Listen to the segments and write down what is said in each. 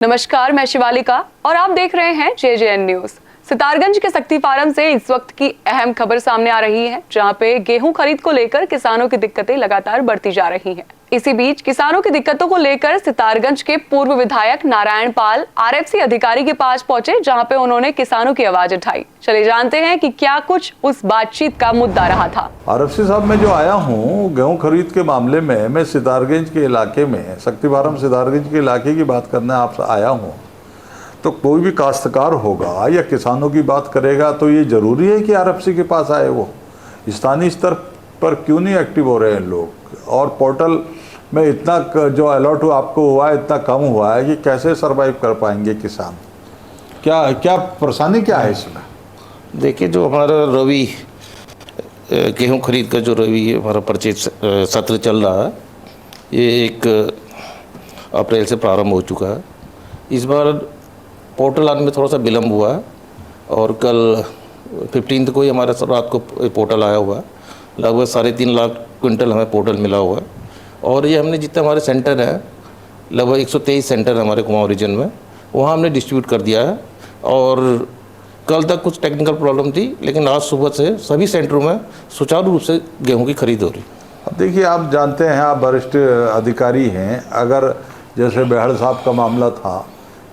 नमस्कार, मैं शिवालिका और आप देख रहे हैं JJN न्यूज। सितारगंज के शक्ति फार्म से इस वक्त की अहम खबर सामने आ रही है, जहां पे गेहूं खरीद को लेकर किसानों की दिक्कतें लगातार बढ़ती जा रही हैं। इसी बीच किसानों की दिक्कतों को लेकर सितारगंज के पूर्व विधायक नारायण पाल RFC अधिकारी के पास पहुंचे, जहां पे उन्होंने किसानों की आवाज उठाई। चलिए जानते हैं कि क्या कुछ उस बातचीत का मुद्दा रहा था। RFC साहब, मैं जो आया हूँ गेहूं खरीद के मामले में, मैं सितारगंज के इलाके में, शक्ति फार्म सितारगंज के इलाके की बात करने आपसे आया हूँ। तो कोई भी काश्तकार होगा या किसानों की बात करेगा तो ये ज़रूरी है कि RFC के पास आए। वो स्थानीय स्तर पर क्यों नहीं एक्टिव हो रहे हैं लोग? और पोर्टल में इतना जो अलॉट आपको हुआ है इतना कम हुआ है कि कैसे सरवाइव कर पाएंगे किसान? क्या परेशानी क्या है इसमें? देखिए, जो हमारा रवि गेहूं खरीद का जो रवि हमारा परचेज सत्र चल रहा है, ये 1 अप्रैल से प्रारंभ हो चुका है। इस बार पोर्टल आने में थोड़ा सा विलम्ब हुआ है और कल 15 को ही हमारे रात को पोर्टल आया हुआ है। लगभग 3.5 लाख क्विंटल हमें पोर्टल मिला हुआ है। और ये हमने जितने हमारे सेंटर हैं, लगभग 123 सेंटर है हमारे कुमाऊं रीजन में, वहाँ हमने डिस्ट्रीब्यूट कर दिया है। और कल तक कुछ टेक्निकल प्रॉब्लम थी, लेकिन आज सुबह से सभी सेंटरों में सुचारू रूप से गेहूं की खरीद हो रही है। देखिए, आप जानते हैं, आप वरिष्ठ अधिकारी हैं, अगर जैसे बेहड़ साहब का मामला था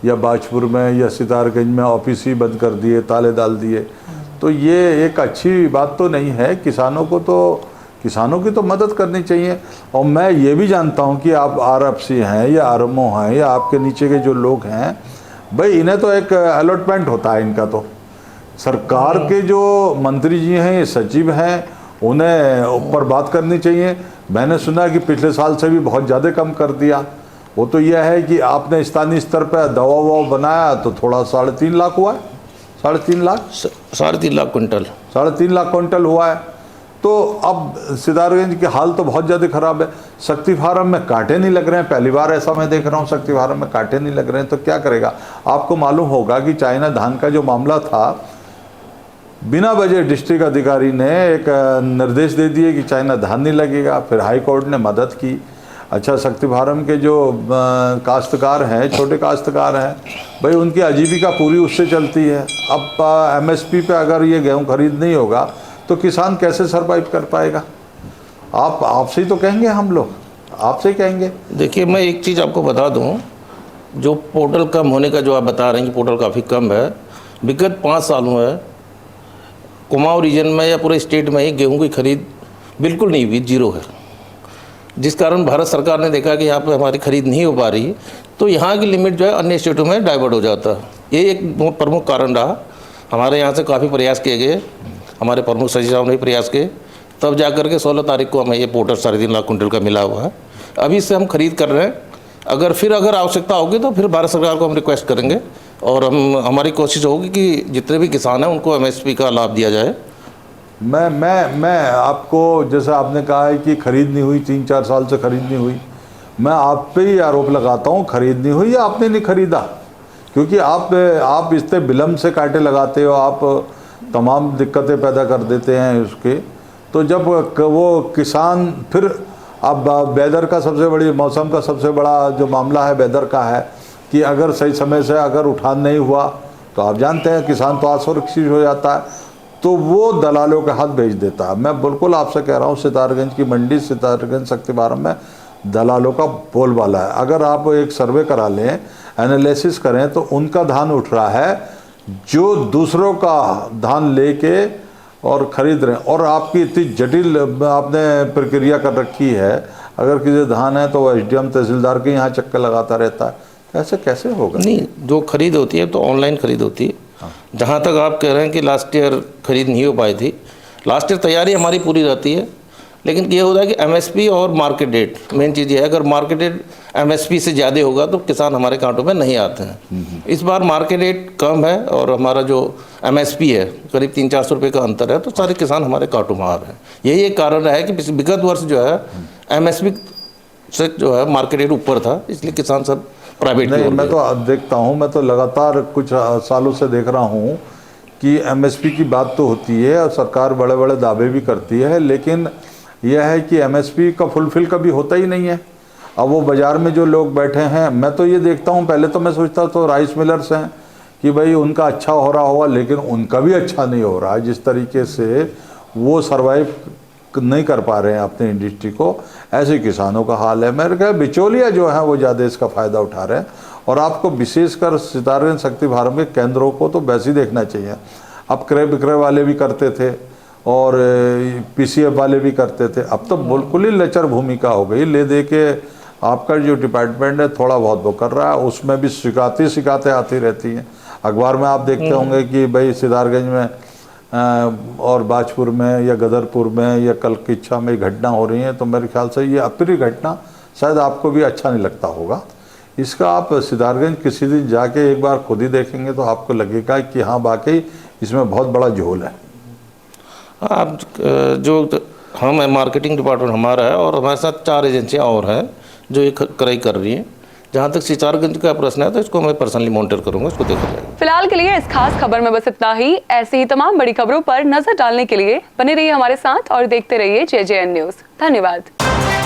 या बाजपुर में या सितारगंज में ऑफिस ही बंद कर दिए, ताले डाल दिए, तो ये एक अच्छी बात तो नहीं है। किसानों की तो मदद करनी चाहिए। और मैं ये भी जानता हूँ कि आप RFC हैं या RMO हैं या आपके नीचे के जो लोग हैं, भाई इन्हें तो एक अलॉटमेंट होता है इनका। तो सरकार के जो मंत्री जी हैं, सचिव हैं, उन्हें ऊपर बात करनी चाहिए। मैंने सुना कि पिछले साल से भी बहुत ज़्यादा कम कर दिया। वो तो यह है कि आपने स्थानीय स्तर पर दवा ववा बनाया तो थोड़ा 3.5 लाख हुआ है। 3.5 लाख 3.5 लाख क्विंटल 3.5 लाख क्विंटल हुआ है। तो अब सितारगंज के हाल तो बहुत ज़्यादा ख़राब है। शक्ति फार्म में कांटे नहीं लग रहे हैं, पहली बार ऐसा मैं देख रहा हूँ, शक्ति फार्म में कांटे नहीं लग रहे हैं। तो क्या करेगा? आपको मालूम होगा कि चाइना धान का जो मामला था, बिना वजह डिस्ट्रिक्ट अधिकारी ने एक निर्देश दे दिए कि चाइना धान नहीं लगेगा। फिर हाई कोर्ट ने मदद की। अच्छा, शक्ति फार्म के जो काश्तकार हैं, छोटे काश्तकार हैं, भाई उनकी आजीविका पूरी उससे चलती है। अब MSP पे अगर ये गेहूं खरीद नहीं होगा तो किसान कैसे सरवाइव कर पाएगा? आपसे ही तो कहेंगे, हम लोग आपसे ही कहेंगे। देखिए, मैं एक चीज़ आपको बता दूं, जो पोर्टल कम होने का जो आप बता रहे हैं कि पोर्टल काफ़ी कम है, विगत 5 सालों में कुमाऊं रीजन में या पूरे स्टेट में ही गेहूं की खरीद बिल्कुल नहीं हुई, 0 है। जिस कारण भारत सरकार ने देखा कि यहाँ पे हमारी खरीद नहीं हो पा रही, तो यहाँ की लिमिट जो है अन्य स्टेटों में डाइवर्ट हो जाता है। ये एक बहुत प्रमुख कारण रहा। हमारे यहाँ से काफ़ी प्रयास किए गए, हमारे प्रमुख सचिव साहब ने भी प्रयास किए, तब जा कर के 16 तारीख को हमें ये पोर्टल 3.5 लाख क्विंटल का मिला हुआ है। अभी से हम खरीद कर रहे हैं। अगर आवश्यकता होगी तो फिर भारत सरकार को हम रिक्वेस्ट करेंगे और हमारी कोशिश होगी कि जितने भी किसान हैं उनको MSP का लाभ दिया जाए। मैं आपको, जैसे आपने कहा है कि खरीद नहीं हुई, 3-4 साल से खरीद नहीं हुई, मैं आप पे ही आरोप लगाता हूँ खरीद नहीं हुई या आपने नहीं खरीदा। क्योंकि आप इस पे विलम्ब से कांटे लगाते हो, आप तमाम दिक्कतें पैदा कर देते हैं उसके। तो जब वो किसान फिर, अब वेदर का मौसम का सबसे बड़ा जो मामला है वेदर का है कि अगर सही समय से अगर उठान नहीं हुआ तो आप जानते हैं किसान तो असुरक्षित हो जाता है, तो वो दलालों के हाथ भेज देता है। मैं बिल्कुल आपसे कह रहा हूँ, सितारगंज की मंडी, सितारगंज शक्ति फार्म में दलालों का बोलबाला है। अगर आप एक सर्वे करा लें, एनालिसिस करें, तो उनका धान उठ रहा है जो दूसरों का धान लेके और ख़रीद रहे हैं। और आपकी इतनी जटिल आपने प्रक्रिया कर रखी है, अगर किसी धान है तो वह SDM तहसीलदार के यहाँ चक्कर लगाता रहता है। ऐसे कैसे होगा? नहीं, जो खरीद होती है तो ऑनलाइन खरीद होती है। जहाँ तक आप कह रहे हैं कि लास्ट ईयर खरीद नहीं हो पाई थी, लास्ट ईयर तैयारी हमारी पूरी रहती है, लेकिन ये होता है कि MSP और मार्केट रेट मेन चीज़ ये है। अगर मार्केट रेट MSP से ज़्यादा होगा तो किसान हमारे कांटों में नहीं आते हैं। इस बार मार्केट रेट कम है और हमारा जो MSP है करीब 300-400 रुपये का अंतर है, तो सारे किसान हमारे कांटों में आ रहे हैं। यही एक कारण है कि विगत वर्ष जो है MSP से जो है मार्केट रेट ऊपर था, इसलिए किसान सब प्राइवेट नहीं। मैं तो देखता हूँ, मैं तो लगातार कुछ सालों से देख रहा हूँ कि MSP की बात तो होती है और सरकार बड़े बड़े दावे भी करती है, लेकिन यह है कि MSP का फुलफिल कभी होता ही नहीं है। अब वो बाज़ार में जो लोग बैठे हैं, मैं तो ये देखता हूँ, पहले तो मैं सोचता तो राइस मिलर्स हैं कि भाई उनका अच्छा हो रहा होगा, लेकिन उनका भी अच्छा नहीं हो रहा है। जिस तरीके से वो सरवाइव नहीं कर पा रहे हैं अपनी इंडस्ट्री को, ऐसे किसानों का हाल है। मेरे ख्याल बिचौलिया जो है वो ज़्यादा इसका फ़ायदा उठा रहे हैं। और आपको विशेषकर सितारगंज शक्ति फार्म के केंद्रों को तो वैसे ही देखना चाहिए। अब क्रय विक्रय वाले भी करते थे और पीसीएफ वाले भी करते थे, अब तो बिल्कुल ही लचर भूमिका हो गई। ले दे के आपका जो डिपार्टमेंट है थोड़ा बहुत वो कर रहा है, उसमें भी शिकायतें आती रहती हैं। अखबार में आप देखते होंगे कि भाई सितारगंज में और बाजपुर में या गदरपुर में या कल की इच्छा में घटना हो रही है, तो मेरे ख्याल से ये अप्रिय घटना शायद आपको भी अच्छा नहीं लगता होगा। इसका आप सितारगंज किसी दिन जाके एक बार खुद ही देखेंगे तो आपको लगेगा कि हाँ वाकई इसमें बहुत बड़ा झोल है। आप जो हम मार्केटिंग डिपार्टमेंट हमारा है और हमारे साथ 4 एजेंसियां और हैं जो ये क्रय कर रही हैं। जहाँ तक सितारगंज का प्रश्न है तो इसको मैं पर्सनली मॉनिटर करूँगा, इसको देखा जाएगा। फिलहाल के लिए इस खास खबर में बस इतना ही। ऐसी ही तमाम बड़ी खबरों पर नजर डालने के लिए बने रहिए हमारे साथ और देखते रहिए JJN न्यूज़। धन्यवाद।